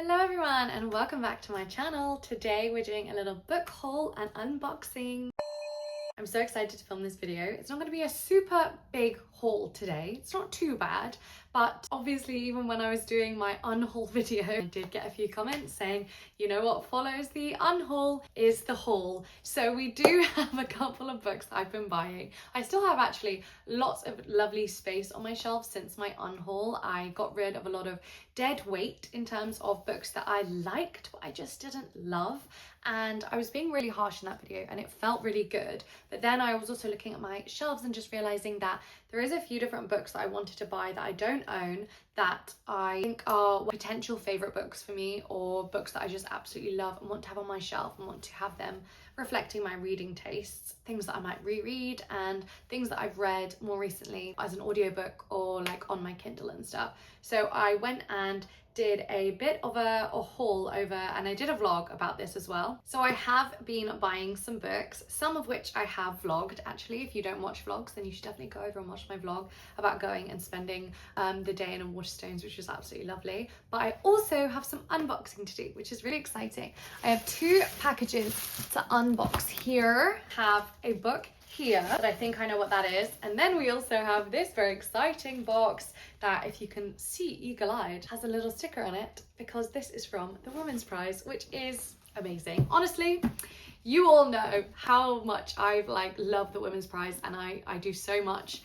Hello everyone and welcome back to my channel. Today we're doing a little book haul and unboxing. I'm so excited to film this video. It's not going to be a super big haul today. It's not too bad, but obviously even when I was doing my unhaul video, I did get a few comments saying, you know what follows the unhaul is the haul. So we do have a couple of books that I've been buying. I still have actually lots of lovely space on my shelf since my unhaul. I got rid of a lot of dead weight in terms of books that I liked, but I just didn't love. And I was being really harsh in that video and it felt really good. But then I was also looking at my shelves and just realizing that there is a few different books that I wanted to buy that I don't own that I think are potential favorite books for me, or books that I just absolutely love and want to have on my shelf and want to have them reflecting my reading tastes, things that I might reread and things that I've read more recently as an audiobook or like on my Kindle and stuff. So I went and did a bit of a haul over, and I did a vlog about this as well. So I have been buying some books, some of which I have vlogged actually. If you don't watch vlogs, then you should definitely go over and watch my vlog about going and spending the day in Waterstones, which was absolutely lovely. But I also have some unboxing to do, which is really exciting. I have two packages to unbox. Here have a book here that I think I know what that is, and then we also have this very exciting box that, if you can see eagle-eyed, has a little sticker on it because this is from the Women's Prize, which is amazing. Honestly, you all know how much I've loved the Women's Prize, and I do so much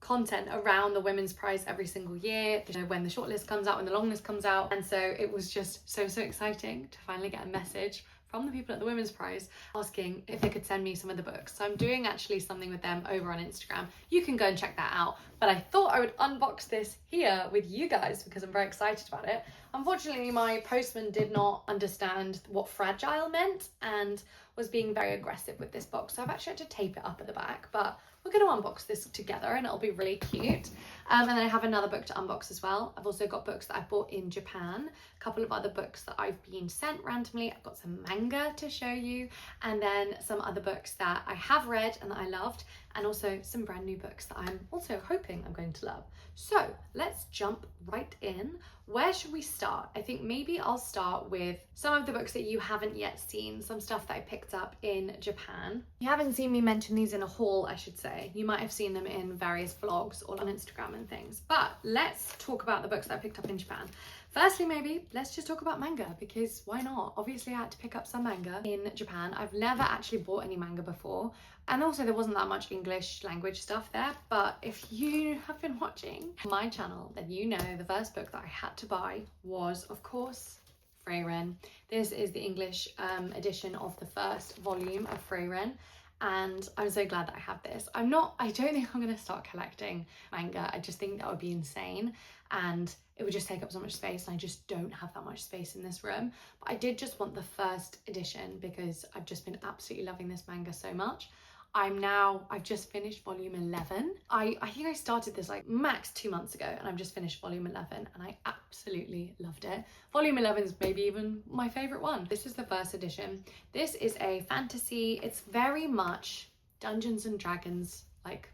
content around the Women's Prize every single year, you know, when the shortlist comes out, when the long list comes out. And so it was just so exciting to finally get a message from the people at the Women's Prize asking if they could send me some of the books. So I'm doing actually something with them over on Instagram. You can go and check that out. But I thought I would unbox this here with you guys because I'm very excited about it. Unfortunately, my postman did not understand what fragile meant and was being very aggressive with this box. So I've actually had to tape it up at the back, but we're going to unbox this together and it'll be really cute. And then I have another book to unbox as well. I've also got books that I bought in Japan, a couple of other books that I've been sent randomly. I've got some manga to show you, and then some other books that I have read and that I loved, and also some brand new books that I'm also hoping I'm going to love. So let's jump right in. Where should we start? I think maybe I'll start with some of the books that you haven't yet seen, some stuff that I picked up in Japan. You haven't seen me mention these in a haul, I should say. You might have seen them in various vlogs or on Instagram and things. But let's talk about the books that I picked up in Japan. Firstly, maybe let's just talk about manga, because why not? Obviously, I had to pick up some manga in Japan. I've never actually bought any manga before. And also there wasn't that much English language stuff there. But if you have been watching my channel, then you know the first book that I had to buy was, of course, Freyren. This is the English edition of the first volume of Freyren. And I'm so glad that I have this. I don't think I'm going to start collecting manga. I just think that would be insane and it would just take up so much space, and I just don't have that much space in this room. But I did just want the first edition because I've just been absolutely loving this manga so much. I've just finished volume 11. I think I started this like max 2 months ago, and I've just finished volume 11 and I absolutely loved it. Volume 11 is maybe even my favorite one. This is the first edition. This is a fantasy. It's very much Dungeons and Dragons like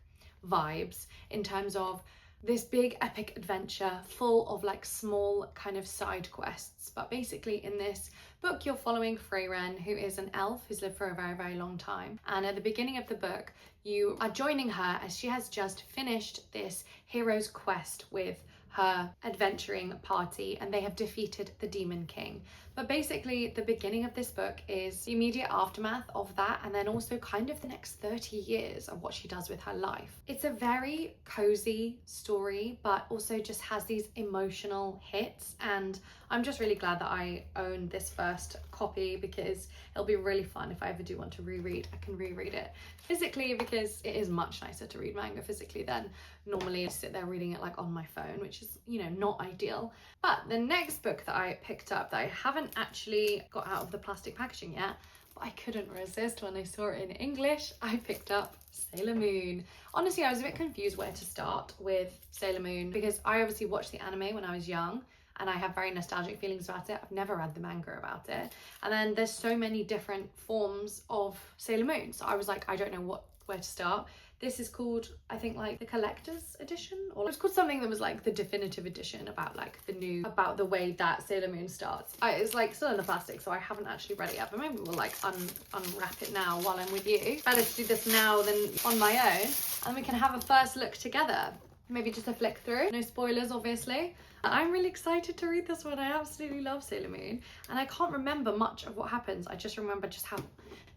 vibes in terms of this big epic adventure full of like small kind of side quests. But basically in this book you're following Freyren, who is an elf who's lived for a very long time, and at the beginning of the book you are joining her as she has just finished this hero's quest with her adventuring party, and they have defeated the Demon King. But basically the beginning of this book is the immediate aftermath of that, and then also kind of the next 30 years of what she does with her life. It's a very cozy story, but also just has these emotional hits, and I'm just really glad that I own this first copy because it'll be really fun if I ever do want to reread. I can reread it physically because it is much nicer to read manga physically than normally sit there reading it like on my phone, which is, you know, not ideal. But the next book that I picked up that I haven't actually got out of the plastic packaging yet, but I couldn't resist when I saw it in English, I picked up Sailor Moon. Honestly, I was a bit confused where to start with Sailor Moon because I obviously watched the anime when I was young and I have very nostalgic feelings about it. I've never read the manga about it. And then there's so many different forms of Sailor Moon. So I was like, I don't know where to start. This is called, I think, like the collector's edition, or it was called something that was like the definitive edition about like about the way that Sailor Moon starts. It's like still in the plastic, so I haven't actually read it yet, but maybe we'll like unwrap it now while I'm with you. Better to do this now than on my own, and we can have a first look together. Maybe just a flick through. No spoilers, obviously. I'm really excited to read this one. I absolutely love Sailor Moon, and I can't remember much of what happens. I just remember just how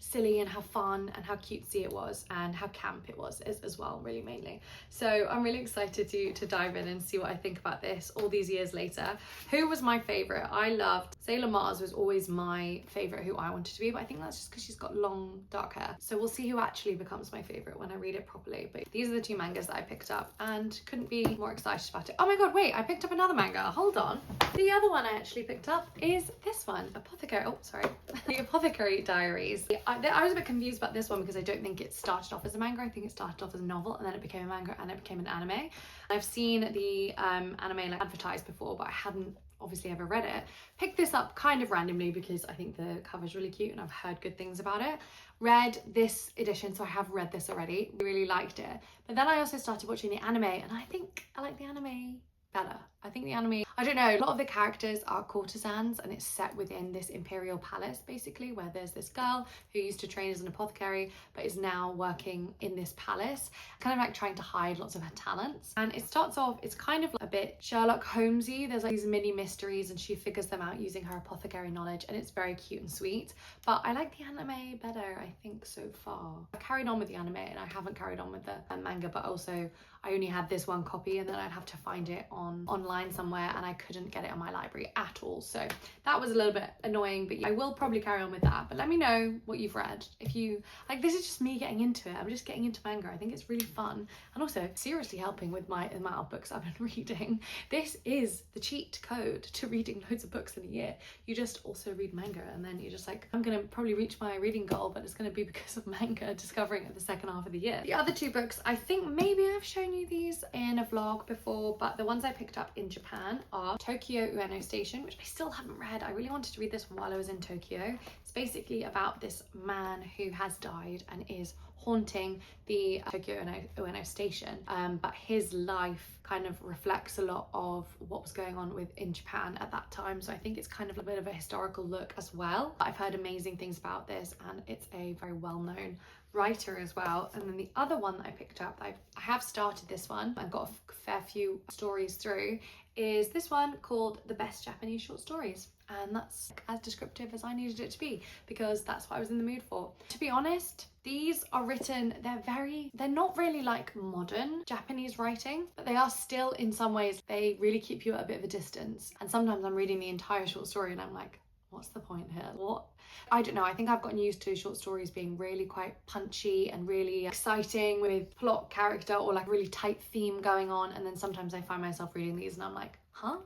silly and how fun and how cutesy it was and how camp it was as well, really mainly. So I'm really excited to dive in and see what I think about this all these years later. Who was my favorite? I loved Sailor Mars. Was always my favorite who I wanted to be, but I think that's just because she's got long dark hair. So we'll see who actually becomes my favorite when I read it properly. But these are the two mangas that I picked up and couldn't be more excited about it. Oh my god, wait, I picked up another manga. Hold on. The other one I actually picked up is this one, Apothecary. Oh, sorry. The Apothecary Diaries. I was a bit confused about this one because I don't think it started off as a manga. I think it started off as a novel and then it became a manga and it became an anime. I've seen the anime like advertised before, but I hadn't obviously ever read it. Picked this up kind of randomly because I think the cover's really cute and I've heard good things about it. Read this edition, so I have read this already. Really liked it. But then I also started watching the anime and I think I like the anime better. I think the anime, I don't know, a lot of the characters are courtesans and it's set within this imperial palace basically, where there's this girl who used to train as an apothecary but is now working in this palace, kind of like trying to hide lots of her talents. And it starts off, it's kind of like a bit Sherlock Holmesy. There's like these mini mysteries and she figures them out using her apothecary knowledge, and it's very cute and sweet. But I like the anime better, I think, so far. I've carried on with the anime and I haven't carried on with the manga, but also I only had this one copy and then I'd have to find it online somewhere and I couldn't get it on my library at all. So that was a little bit annoying, but I will probably carry on with that. But let me know what you've read. If you like, this is just me getting into it. I'm just getting into manga. I think it's really fun and also seriously helping with my amount of books I've been reading. This is the cheat code to reading loads of books in a year. You just also read manga and then you're just like, I'm gonna probably reach my reading goal, but it's gonna be because of manga discovering it the second half of the year. The other two books, I think maybe I've shown you these in a vlog before, but the ones I picked up in Japan are Tokyo Ueno Station, which I still haven't read. I really wanted to read this while I was in Tokyo. It's basically about this man who has died and is haunting the Tokyo Ueno Station, but his life kind of reflects a lot of what was going on in Japan at that time. So I think it's kind of a bit of a historical look as well. I've heard amazing things about this and it's a very well-known writer as well. And then the other one that I picked up, I have started this one and got a fair few stories through, is this one called The Best Japanese Short Stories. And that's as descriptive as I needed it to be because that's what I was in the mood for. To be honest, these are written, they're not really like modern Japanese writing, but they are still, in some ways, they really keep you at a bit of a distance. And sometimes I'm reading the entire short story and I'm like, what's the point here? What? I don't know, I think I've gotten used to short stories being really quite punchy and really exciting with plot, character, or like really tight theme going on, and then sometimes I find myself reading these and I'm like, huh?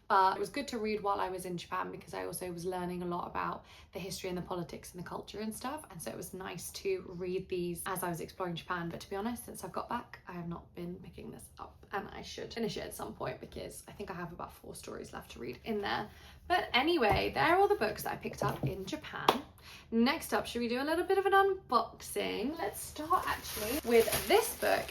But it was good to read while I was in Japan because I also was learning a lot about the history and the politics and the culture and stuff, and so it was nice to read these as I was exploring Japan. But to be honest, since I've got back, I have not been picking this up, and I should finish it at some point because I think I have about 4 stories left to read in there. But anyway, there are all the books that I picked up in Japan. Next up, should we do a little bit of an unboxing? Let's start actually with this book.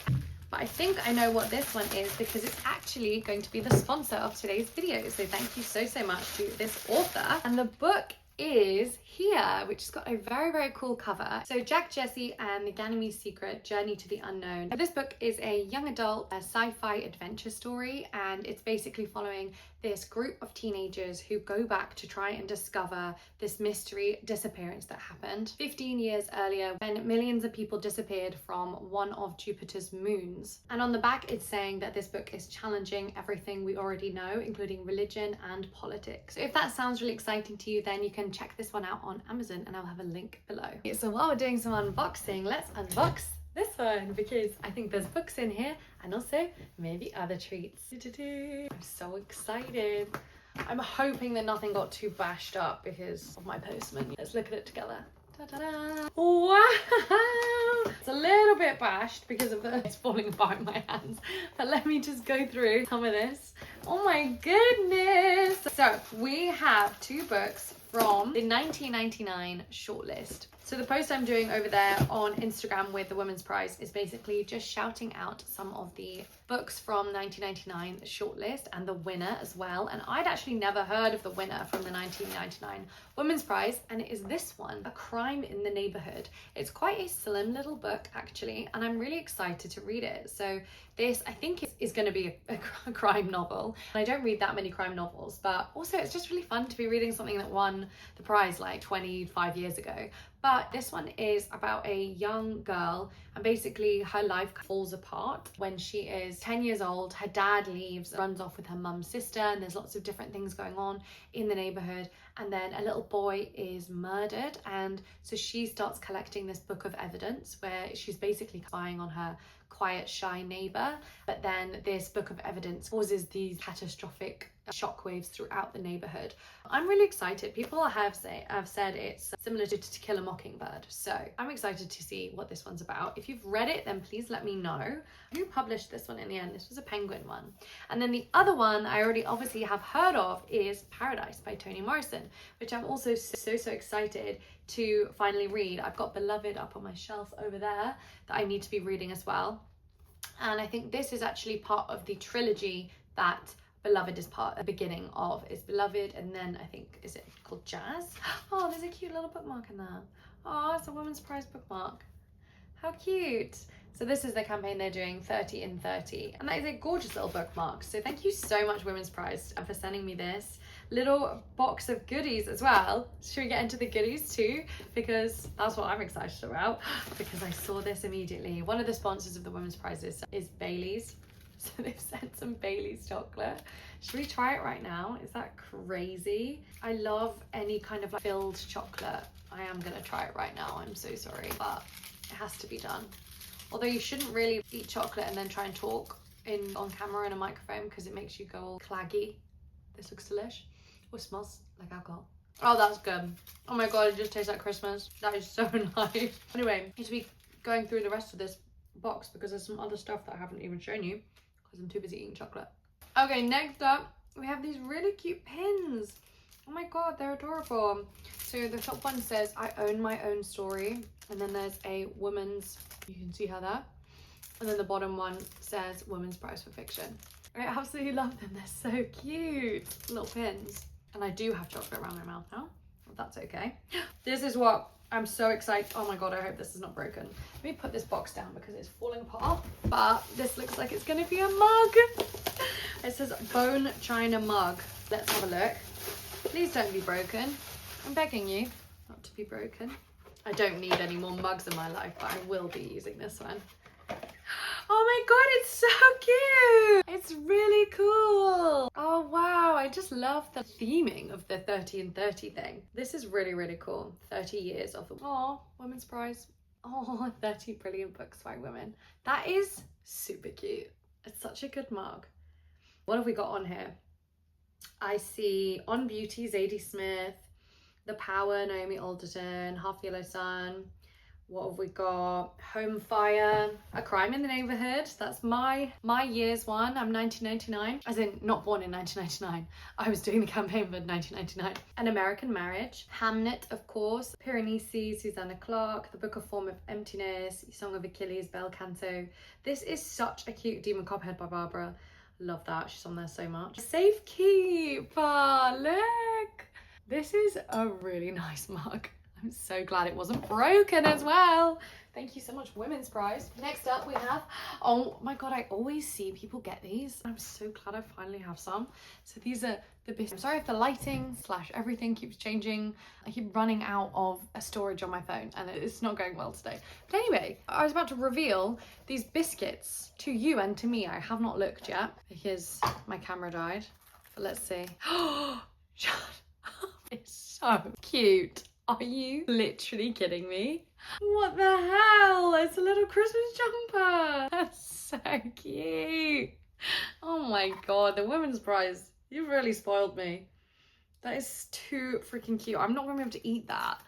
But I think I know what this one is because it's actually going to be the sponsor of today's video. So thank you so much to this author. And the book is here, which has got a very cool cover. So Jack Jesse and the Ganymede Secret: Journey to the Unknown. This book is a young adult sci-fi adventure story, and it's basically following this group of teenagers who go back to try and discover this mystery disappearance that happened 15 years earlier when millions of people disappeared from one of Jupiter's moons. And on the back it's saying that this book is challenging everything we already know, including religion and politics. So if that sounds really exciting to you, then you can check this one out on Amazon and I'll have a link below. So while we're doing some unboxing, let's unbox this one because I think there's books in here and also maybe other treats. I'm so excited. I'm hoping that nothing got too bashed up because of my postman. Let's look at it together. Ta-da-da! Wow! It's a little bit bashed because of it's falling apart in my hands. But let me just go through some of this. Oh my goodness. So we have 2 books from the 1999 shortlist. So the post I'm doing over there on Instagram with the Women's Prize is basically just shouting out some of the books from 1999 shortlist and the winner as well. And I'd actually never heard of the winner from the 1999 Women's Prize, and it is this one, A Crime in the Neighborhood. It's quite a slim little book actually, and I'm really excited to read it. So this, I think, is going to be a crime novel. I don't read that many crime novels, but also it's just really fun to be reading something that won the prize like 25 years ago. But this one is about a young girl, and basically her life falls apart when she is 10 years old. Her dad leaves, runs off with her mum's sister, and there's lots of different things going on in the neighborhood. And then a little boy is murdered, and so she starts collecting this book of evidence where she's basically spying on her quiet, shy neighbor. But then this book of evidence causes these catastrophic shockwaves throughout the neighborhood. I'm really excited. People have said it's similar to To Kill a Mockingbird, so I'm excited to see what this one's about. If you've read it, then please let me know. Who published this one in the end? This was a Penguin one. And then the other one I already obviously have heard of is Paradise by Toni Morrison, which I'm also so excited to finally read. I've got Beloved up on my shelf over there that I need to be reading as well. And I think this is actually part of the trilogy that Beloved is part, the beginning of is Beloved, and then I think, is it called Jazz? Oh, there's a cute little bookmark in there. Oh, it's a Women's Prize bookmark. How cute. So this is the campaign they're doing, 30 in 30. And that is a gorgeous little bookmark. So thank you so much, Women's Prize, for sending me this little box of goodies as well. Should we get into the goodies too? Because that's what I'm excited about, because I saw this immediately. One of the sponsors of the Women's Prize is Bailey's. So they've sent some Bailey's chocolate. Should we try it right now? Is that crazy? I love any kind of like filled chocolate. I am gonna try it right now. I'm so sorry, but it has to be done. Although you shouldn't really eat chocolate and then try and talk on camera in a microphone, because it makes you go all claggy. This looks delish. Oh, it smells like alcohol. Oh, that's good. Oh my god, it just tastes like Christmas. That is so nice. Anyway, I need to be going through the rest of this box because there's some other stuff that I haven't even shown you because I'm too busy eating chocolate. Okay, next up, we have these really cute pins. Oh my god, they're adorable. So the top one says, I own my own story. And then there's a woman's, you can see her there. And then the bottom one says Women's Prize for Fiction. I absolutely love them. They're so cute. Little pins. And I do have chocolate around my mouth now, if that's okay. This is what I'm so excited. Oh my god, I hope this is not broken. Let me put this box down because it's falling apart. But this looks like it's going to be a mug. It says Bone China Mug. Let's have a look. Please don't be broken. I'm begging you not to be broken. I don't need any more mugs in my life, but I will be using this one. Oh my god, it's so cute! It's really cool! Oh wow, I just love the theming of the 30 and 30 thing. This is really, really cool. 30 years of the... Oh, Women's Prize. Oh, 30 brilliant books by women. That is super cute. It's such a good mug. What have we got on here? I see On Beauty, Zadie Smith, The Power, Naomi Alderton, Half Yellow Sun. What have we got? Home Fire, A Crime in the Neighborhood. That's my year's one. I'm 1999, as in not born in 1999. I was doing the campaign for 1999. An American Marriage, Hamnet, of course, Piranesi, Susanna Clarke, The Book of Form of Emptiness, Song of Achilles, Bel Canto. This is such a cute Demon Copperhead by Barbara. Love that, she's on there so much. Safekeeper, look! This is a really nice mug. I'm so glad it wasn't broken as well. Thank you so much, Women's Prize. Next up we have, oh my god, I always see people get these. I'm so glad I finally have some. So these are the best. I'm sorry if the lighting / everything keeps changing. I keep running out of storage on my phone and it's not going well today. But anyway, I was about to reveal these biscuits to you and to me. I have not looked yet because my camera died. But let's see. Oh, it's so cute. Are you literally kidding me? What the hell? It's a little Christmas jumper. That's so cute. Oh my god, the Women's Prize. You've really spoiled me. That is too freaking cute. I'm not going to be able to eat that.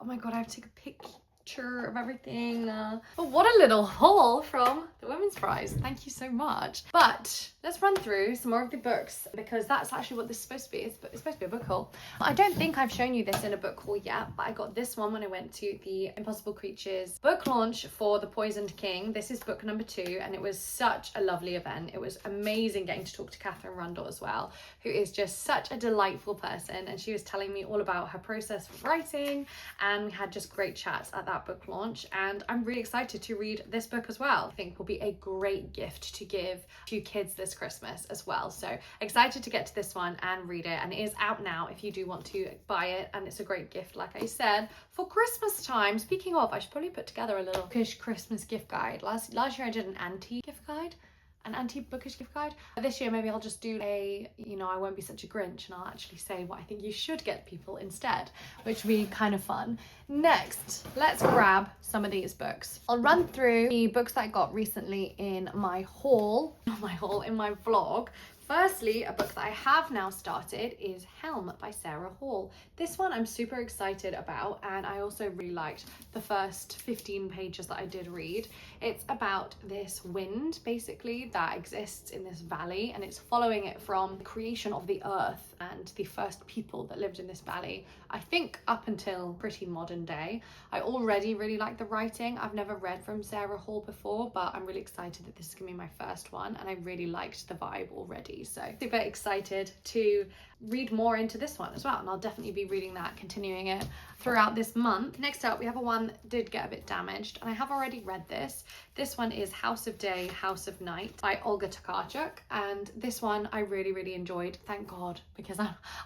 Oh my god, I have to take a pic. picture of everything. But what a little haul from the Women's Prize. Thank you so much. But let's run through some more of the books, because that's actually what this is supposed to be. It's supposed to be a book haul. I don't think I've shown you this in a book haul yet, but I got this one when I went to the Impossible Creatures book launch for The Poisoned King. This is book number 2, and it was such a lovely event. It was amazing getting to talk to Catherine Rundle as well, who is just such a delightful person, and she was telling me all about her process for writing, and we had just great chats at that book launch. And I'm really excited to read this book as well. I think will be a great gift to give to kids this Christmas as well. So excited to get to this one and read it, and it is out now if you do want to buy it, and it's a great gift, like I said, for Christmas time. Speaking of, I should probably put together a little bookish Christmas gift guide. Last year I did an gift guide, an anti-bookish gift guide. This year maybe I'll just do a, I won't be such a Grinch, and I'll actually say what I think you should get people instead, which would be kind of fun. Next, let's grab some of these books. I'll run through the books that I got recently in my haul, in my vlog. Firstly, a book that I have now started is Helm by Sarah Hall. This one I'm super excited about, and I also really liked the first 15 pages that I did read. It's about this wind, basically, that exists in this valley, and it's following it from the creation of the earth and the first people that lived in this valley, I think up until pretty modern day. I already really like the writing. I've never read from Sarah Hall before, but I'm really excited that this is gonna be my first one, and I really liked the vibe already. So super excited to read more into this one as well, and I'll definitely be reading that, continuing it throughout this month. Next up, we have a one that did get a bit damaged, and I have already read this. This one is House of Day, House of Night by Olga Tokarczuk, and this one I really enjoyed, thank God, because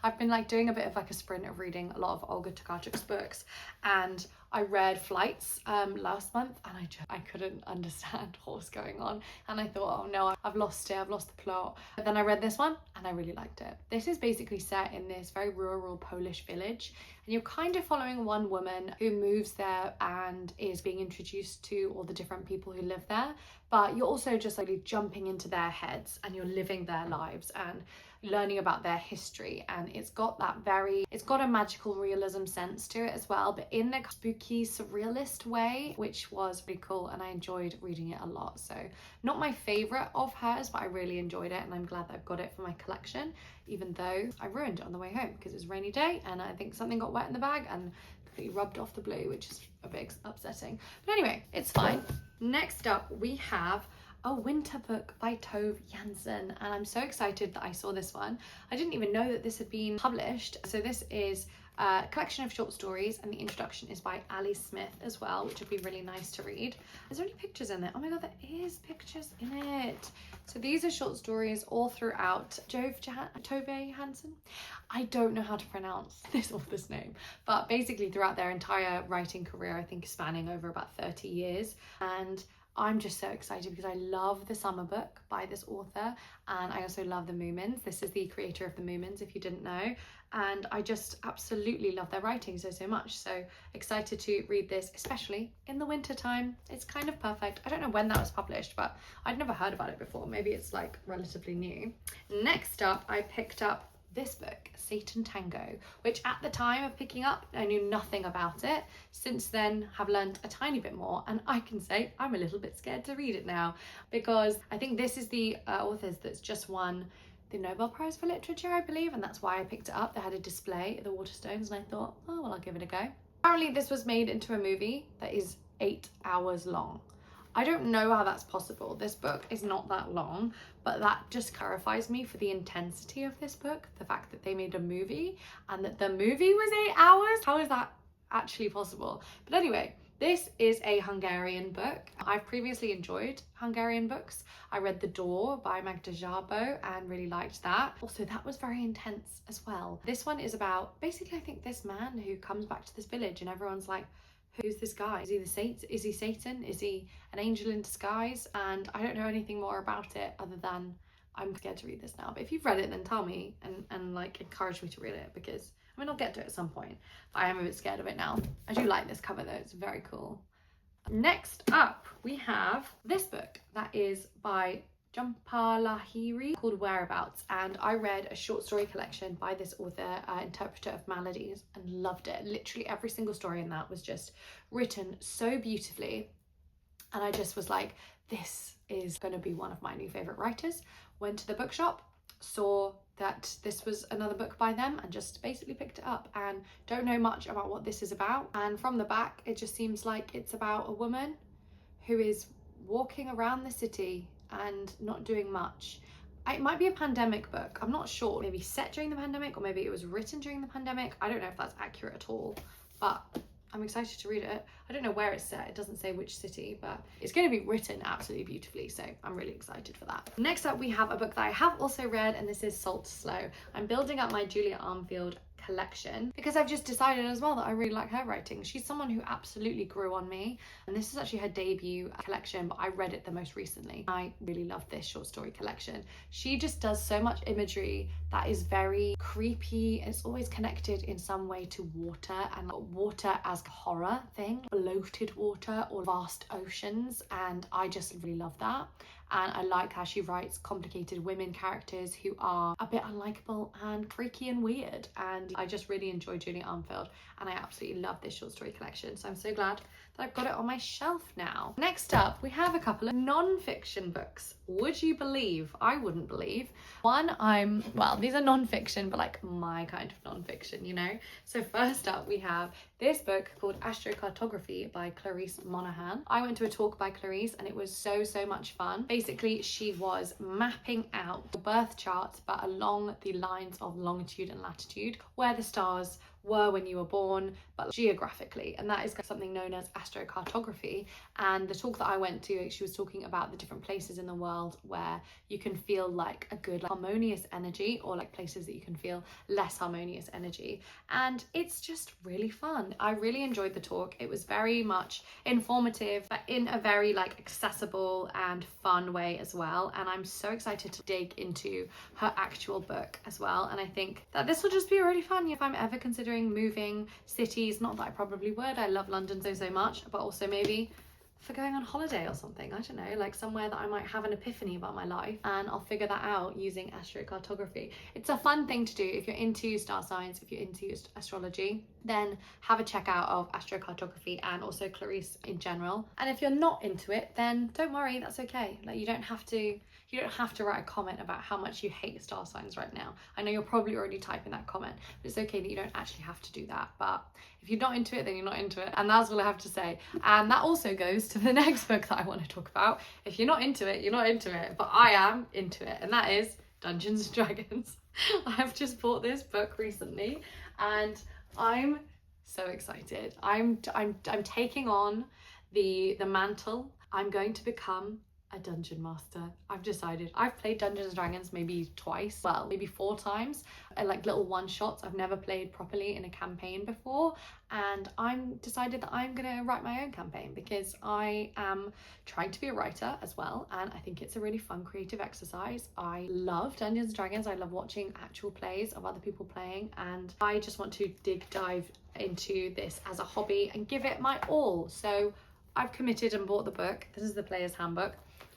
I've been like doing a bit of like a sprint of reading a lot of Olga Tokarczuk's books, and I read Flights last month, and I couldn't understand what was going on, and I thought, oh no, I've lost it, I've lost the plot. But then I read this one and I really liked it. This is basically set in this very rural Polish village, and you're kind of following one woman who moves there and is being introduced to all the different people who live there, but you're also just like jumping into their heads, and you're living their lives and learning about their history. And it's got a magical realism sense to it as well, but in a spooky surrealist way, which was really cool, and I enjoyed reading it a lot. So not my favorite of hers, but I really enjoyed it, and I'm glad that I've got it for my collection, even though I ruined it on the way home because it was a rainy day and I think something got wet in the bag and completely rubbed off the blue, which is a bit upsetting, but anyway, it's fine. Next up, we have a winter book by Tove Jansson, and I'm so excited that I saw this one. I didn't even know that this had been published. So this is a collection of short stories, and the introduction is by Ali Smith as well, which would be really nice to read. Is there any pictures in there? Oh my god, there is pictures in it. So these are short stories all throughout Tove Jansson. I don't know how to pronounce this author's name, but basically throughout their entire writing career, I think spanning over about 30 years. And I'm just so excited because I love the summer book by this author, and I also love the Moomins. This is the creator of the Moomins, if you didn't know, and I just absolutely love their writing so much. So excited to read this, especially in the winter time. It's kind of perfect. I don't know when that was published, but I'd never heard about it before. Maybe it's like relatively new. Next up, I picked up this book, Satan Tango, which at the time of picking up, I knew nothing about it. Since then, have learned a tiny bit more, and I can say I'm a little bit scared to read it now, because I think this is the authors that's just won the Nobel Prize for Literature, I believe, and that's why I picked it up. They had a display at the Waterstones, and I thought, oh well, I'll give it a go. Apparently this was made into a movie that is 8 hours long. I don't know how that's possible. This book is not that long, but that just clarifies me for the intensity of this book, the fact that they made a movie and that the movie was 8 hours. How is that actually possible? But anyway, this is a Hungarian book. I've previously enjoyed Hungarian books. I read The Door by Magda Szabo and really liked that. Also, that was very intense as well. This one is about basically, I think, this man who comes back to this village and everyone's like, who's this guy? Is he the Satan? Is he Satan? Is he an angel in disguise? And I don't know anything more about it other than I'm scared to read this now. But if you've read it, then tell me and like encourage me to read it, because I mean, I'll get to it at some point, but I am a bit scared of it now. I do like this cover though, it's very cool. Next up, we have this book that is by Lahiri called Whereabouts, and I read a short story collection by this author, interpreter of maladies, and loved it. Literally every single story in that was just written so beautifully, and I just was like, this is going to be one of my new favorite writers. Went to the bookshop, saw that this was another book by them, and just basically picked it up, and don't know much about what this is about. And from the back it just seems like it's about a woman who is walking around the city and not doing much. It might be a pandemic book, I'm not sure. Maybe set during the pandemic, or maybe it was written during the pandemic. I don't know if that's accurate at all, but I'm excited to read it. I don't know where it's set, it doesn't say which city, but it's going to be written absolutely beautifully, so I'm really excited for that. Next up we have a book that I have also read, and this is Salt Slow. I'm building up my Julia Armfield collection because I've just decided as well that I really like her writing. She's someone who absolutely grew on me, and this is actually her debut collection, but I read it the most recently. I really love this short story collection. She just does so much imagery that is very creepy. It's always connected in some way to water, and water as a horror thing, bloated water or vast oceans, and I just really love that. And I like how she writes complicated women characters who are a bit unlikable and freaky and weird, and I just really enjoy Julia Armfield, and I absolutely love this short story collection, so I'm so glad that I've got it on my shelf now. Next up we have a couple of non-fiction books. Would you believe? I wouldn't believe. One, well, these are non-fiction, but like my kind of non-fiction, you know. So first up we have this book called Astrocartography by Clarice Monahan. I went to a talk by Clarice and it was so much fun. Basically she was mapping out the birth charts, but along the lines of longitude and latitude, where the stars were when you were born, but geographically, and that is something known as astrocartography. And the talk that I went to, she was talking about the different places in the world where you can feel like a good harmonious energy, or like places that you can feel less harmonious energy, and it's just really fun. I really enjoyed the talk. It was very much informative, but in a very like accessible and fun way as well, and I'm so excited to dig into her actual book as well. And I think that this will just be really fun if I'm ever considering moving cities. Not that I probably would, I love London so much, but also maybe for going on holiday or something, I don't know, like somewhere that I might have an epiphany about my life, and I'll figure that out using astrocartography. It's a fun thing to do if you're into star signs, if you're into astrology, then have a check out of astrocartography and also Clarice in general. And if you're not into it, then don't worry, that's okay. Like you don't have to write a comment about how much you hate star signs right now. I know you're probably already typing that comment, but it's okay that you don't actually have to do that. But if you're not into it, then you're not into it, and that's all I have to say. And that also goes to the next book that I want to talk about. If you're not into it, you're not into it, but I am into it, and that is Dungeons and Dragons. I've just bought this book recently and I'm so excited. I'm taking on the mantle. I'm going to become a dungeon master. I've decided. I've played Dungeons and Dragons maybe twice, well maybe 4 times, like little one-shots. I've never played properly in a campaign before, and I'm decided that I'm gonna write my own campaign because I am trying to be a writer as well, and I think it's a really fun creative exercise. I love Dungeons and Dragons. I love watching actual plays of other people playing, and I just want to dive into this as a hobby and give it my all. So I've committed and bought the book. This is the Player's Handbook.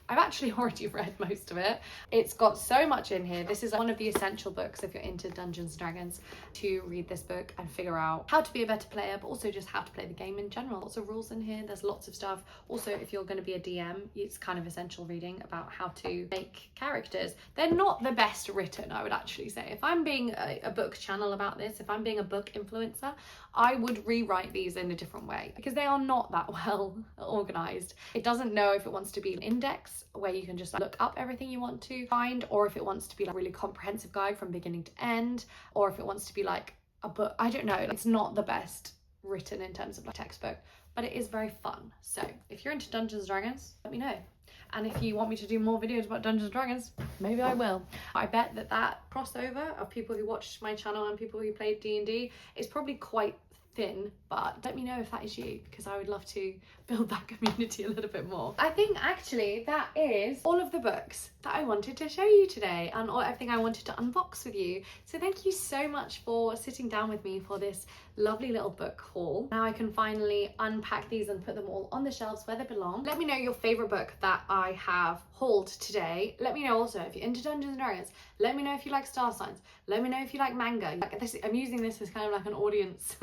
I've actually already read most of it. It's got so much in here. This is one of the essential books if you're into Dungeons and Dragons, to read this book and figure out how to be a better player, but also just how to play the game in general. Lots of rules in here. There's lots of stuff. Also, if you're going to be a DM, it's kind of essential reading about how to make characters. They're not the best written, I would actually say. If I'm being a book channel about this, if I'm being a book influencer, I would rewrite these in a different way because they are not that well organized. It doesn't know if it wants to be an index where you can just look up everything you want to find, or if it wants to be like a really comprehensive guide from beginning to end, or if it wants to be like a book. I don't know. It's not the best written in terms of like textbook, but it is very fun. So if you're into Dungeons and Dragons, let me know. And if you want me to do more videos about Dungeons and Dragons, maybe I will. I bet that crossover of people who watched my channel and people who played D&D is probably quite thin, but let me know if that is you, because I would love to build that community a little bit more. I think actually that is all of the books that I wanted to show you today and everything I wanted to unbox with you. So thank you so much for sitting down with me for this lovely little book haul. Now I can finally unpack these and put them all on the shelves where they belong. Let me know your favorite book that I have hauled today. Let me know also if you're into Dungeons and Dragons. Let me know if you like star signs. Let me know if you like manga. Like this, I'm using this as kind of like an audience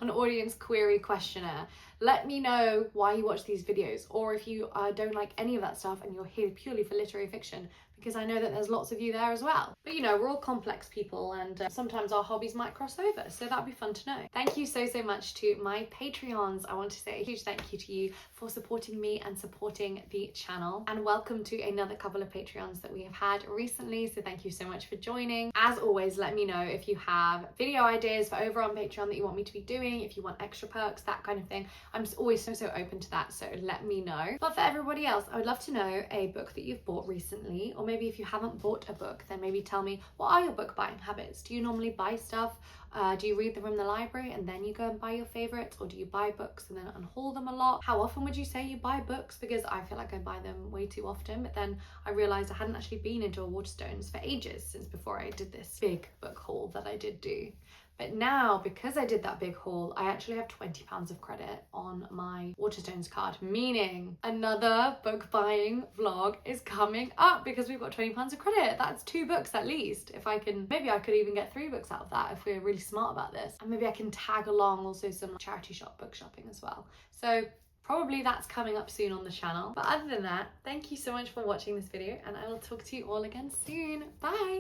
an audience query questionnaire. Let me know why you watch these videos, or if you don't like any of that stuff and you're here purely for literary fiction, because I know that there's lots of you there as well. But you know, we're all complex people, and sometimes our hobbies might cross over, so that'd be fun to know. Thank you so much to my Patreons. I want to say a huge thank you to you for supporting me and supporting the channel, and welcome to another couple of Patreons that we have had recently, so thank you so much for joining. As always, let me know if you have video ideas for over on Patreon that you want me to be doing, if you want extra perks, that kind of thing. I'm always so open to that, so let me know. But for everybody else, I would love to know a book that you've bought recently, or maybe if you haven't bought a book, then maybe tell me, what are your book buying habits? Do you normally buy stuff? Do you read them from the library and then you go and buy your favorites, or do you buy books and then unhaul them a lot? How often would you say you buy books? Because I feel like I buy them way too often, but then I realized I hadn't actually been into a Waterstones for ages, since before I did this big book haul that I did do. But now, because I did that big haul, I actually have £20 of credit on my Waterstones card, meaning another book buying vlog is coming up because we've got £20 of credit. That's 2 books at least. If I can, maybe I could even get 3 books out of that if we're really smart about this. And maybe I can tag along also some charity shop book shopping as well. So probably that's coming up soon on the channel. But other than that, thank you so much for watching this video, and I will talk to you all again soon. Bye!